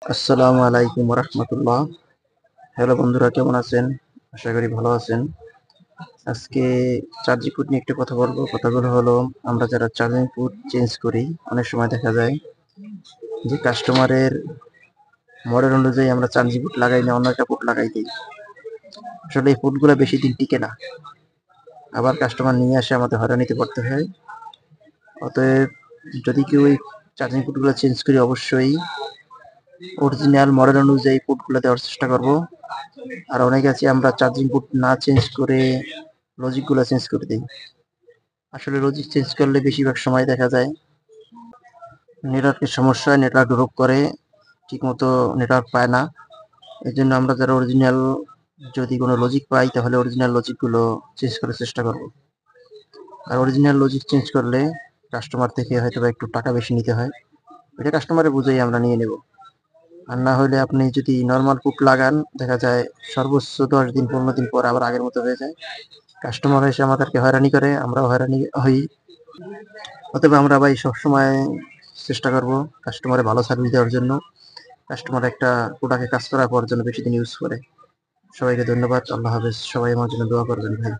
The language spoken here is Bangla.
আসসালামু আলাইকুম রহমতুল্লাহ। হ্যালো বন্ধুরা, কেমন আছেন? আশা করি ভালো আছেন। আজকে চার্জিং পোর্ট নিয়ে একটু কথা বলবো। কথাগুলো হলো, আমরা যারা চার্জিং পোর্ট চেঞ্জ করি, অনেক সময় দেখা যায় যে কাস্টমারের মডেল অনুযায়ী আমরা চার্জিং পোর্ট লাগাই না, অন্য একটা পোর্ট লাগাই দিই। আসলে এই পোর্টগুলো বেশি দিন টিকে না, আবার কাস্টমার নিয়ে আসে আমাদের হয়রানিতে পড়তে হয়। অতএব যদি কেউ এই চার্জিং পোর্টগুলো চেঞ্জ করি, অবশ্যই অরিজিনাল মডেল অনুযায়ী পোর্টগুলো দেওয়ার চেষ্টা করব। আর অনেকে আছে আমরা চার্জিং পোর্ট না চেঞ্জ করে লজিকগুলো চেঞ্জ করে দিই। আসলে লজিক চেঞ্জ করলে বেশিরভাগ সময় দেখা যায় নেটওয়ার্কের সমস্যা, নেটওয়ার্ক ড্রপ করে, ঠিকমতো নেটওয়ার্ক পায় না। এই জন্য আমরা যারা অরিজিনাল যদি কোনো লজিক পাই, তাহলে অরিজিনাল লজিকগুলো চেঞ্জ করার চেষ্টা করব। আর অরিজিনাল লজিক চেঞ্জ করলে কাস্টমার থেকে হয়তো বা একটু টাকা বেশি নিতে হয়, এটা কাস্টমারে বুঝেই আমরা নিয়ে নেব। আর না হলে আপনি যদি নর্মাল পোর্ট লাগান, দেখা যায় সর্বোচ্চ 10 দিন 15 দিন পর আবার আগের মতো হয়ে যায়। কাস্টমার এসে আমাদেরকে হয়রানি করে, আমরাও হয়রানি হই। অতএব আমরা ভাই সবসময় চেষ্টা করব কাস্টমারে ভালো সার্ভিস দেওয়ার জন্য। কাস্টমার একটা প্রোডাক্টে কাজ করার পর যেন বেশি দিন ইউজ করে। সবাইকে ধন্যবাদ। আল্লাহ হাফেজ। সবাই আমার জন্য দোয়া করবেন ভাই।